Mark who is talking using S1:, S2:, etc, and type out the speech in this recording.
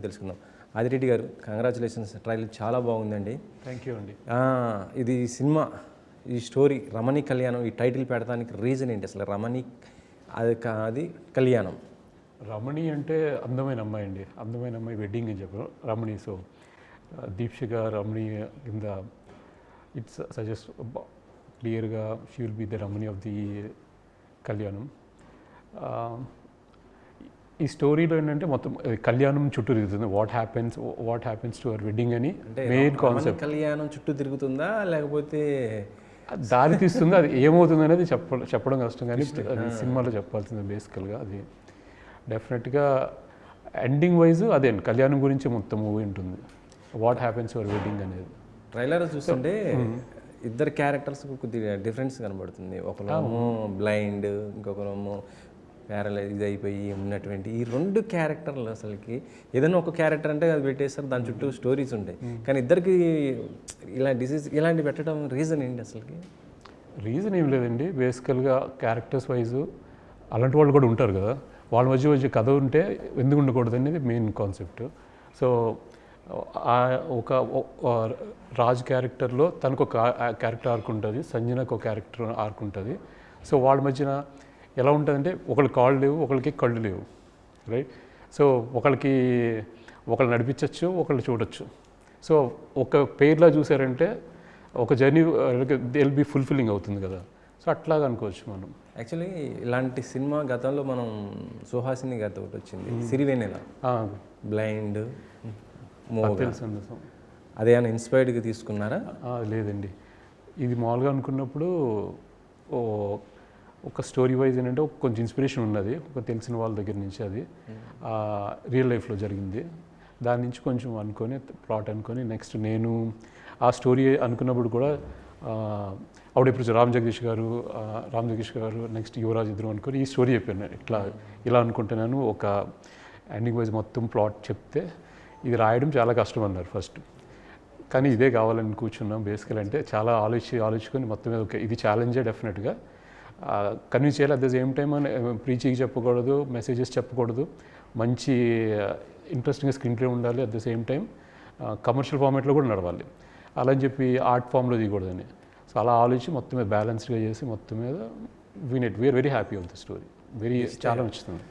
S1: తెలుసుకుందాం. ఆదిరెడ్డి గారు, congratulations, trailer చాలా బాగుందండి.
S2: థ్యాంక్ యూ అండి.
S1: ఇది సినిమా, ఈ స్టోరీ రమణి కళ్యాణం, ఈ టైటిల్ పెట్టడానికి రీజన్ ఏంటి అసలు? రమణి అది కళ్యాణం.
S2: రమణి అంటే అందమైన అమ్మాయి అండి, అందమైన అమ్మాయి వెడ్డింగ్ అని చెప్పారు రమణి. సో దీక్షిక రమణి కింద ఇట్స్ సజెస్ట్ క్లియర్గా she will be the Ramani of the కళ్యాణం. ఈ స్టోరీలో ఏంటంటే మొత్తం కళ్యాణం చుట్టూ తిరుగుతుంది. What happens to our wedding అని మెయిన్ కాన్సెప్ట్.
S1: కళ్యాణం చుట్టూ తిరుగుతుందా లేకపోతే
S2: దారి తీస్తుందా, అది ఏమవుతుంది అనేది చెప్పడం కష్టం, కానీ అది సినిమాలో చెప్పాల్సింది బేసికల్గా. అది డెఫినెట్గా ఎండింగ్ వైజ్ అదే కళ్యాణం గురించి మొత్తం మూవీ ఉంటుంది. What happens to our wedding అనేది.
S1: ట్రైలర్ చూస్తుంటే ఇద్దరు క్యారెక్టర్స్ కొద్దిగా డిఫరెన్స్ కనబడుతుంది. ఒకరేమో బ్లైండ్, ఇంకొకరేమో ప్యారలైజ్ ఇది అయిపోయి ఉన్నటువంటి ఈ రెండు క్యారెక్టర్లు. అసలుకి ఏదైనా ఒక క్యారెక్టర్ అంటే అది పెట్టేస్తారు, దాని చుట్టూ స్టోరీస్ ఉంటాయి. కానీ ఇద్దరికి ఇలా డిసీజ్ ఇలాంటి పెట్టడం రీజన్ ఏంటి అసలుకి?
S2: రీజన్ ఏం లేదండి, బేసికల్గా క్యారెక్టర్స్ వైజు అలాంటి వాళ్ళు కూడా ఉంటారు కదా, వాళ్ళ మధ్య కథ ఉంటే ఎందుకు ఉండకూడదు అనేది మెయిన్ కాన్సెప్ట్. సో ఒక రాజ్ క్యారెక్టర్లో తనకు ఒక క్యారెక్టర్ ఆర్క్ ఉంటుంది, సంజనకు ఒక క్యారెక్టర్ ఆర్క్ ఉంటుంది. సో వాళ్ళ మధ్యన ఎలా ఉంటుందంటే ఒకళ్ళకి కాళ్ళు లేవు, ఒకళ్ళకి కళ్ళు లేవు, రైట్? సో ఒకళ్ళు నడిపించవచ్చు, ఒకళ్ళు చూడొచ్చు. సో ఒక పేర్లా చూసారంటే ఒక జర్నీ దిల్ బి ఫుల్ఫిల్లింగ్ అవుతుంది కదా. సో అట్లాగా అనుకోవచ్చు మనం.
S1: యాక్చువల్లీ ఇలాంటి సినిమా గతంలో మనం సుహాసిని గారితో ఒకటి వచ్చింది, సిరివెన్నెల, బ్లైండ్
S2: తెలుసు.
S1: అదేమైనా ఇన్స్పైర్డ్గా తీసుకున్నారా?
S2: లేదండి, ఇది మామూలుగా అనుకున్నప్పుడు ఒక స్టోరీ వైజ్ ఏంటంటే కొంచెం ఇన్స్పిరేషన్ ఉన్నది ఒక తెలిసిన వాళ్ళ దగ్గర నుంచి. అది రియల్ లైఫ్లో జరిగింది. దాని నుంచి కొంచెం అనుకొని ప్లాట్ అనుకొని నెక్స్ట్ నేను ఆ స్టోరీ అనుకున్నప్పుడు కూడా ఇప్పుడు రామ్ జగదీష్ గారు నెక్స్ట్ యువరాజ్ ఇద్దరు అనుకొని ఈ స్టోరీ చెప్పాను. ఇలా అనుకుంటున్నాను, ఒక ఎండింగ్ వైజ్ మొత్తం ప్లాట్ చెప్తే ఇది రాయడం చాలా కష్టం అన్నారు ఫస్ట్. కానీ ఇదే కావాలని కూర్చున్నాం. బేసికల్ అంటే చాలా ఆలోచించుకొని మొత్తం మీద ఇది ఛాలెంజే డెఫినెట్గా కన్విన్స్ చేయాలి. At the same time preaching చెప్పకూడదు, మెసేజెస్ చెప్పకూడదు, మంచి ఇంట్రెస్టింగ్ స్క్రీన్ ప్లే ఉండాలి. At the same time commercial ఫార్మాట్లో కూడా నడవాలి. అలా అని చెప్పి ఆర్ట్ ఫామ్లో దిగకూడదని. సో అలా ఆలోచించి మొత్తం మీద బ్యాలెన్స్డ్గా చేసి మొత్తం మీద we are very happy of the story. చాలా నచ్చుతుంది.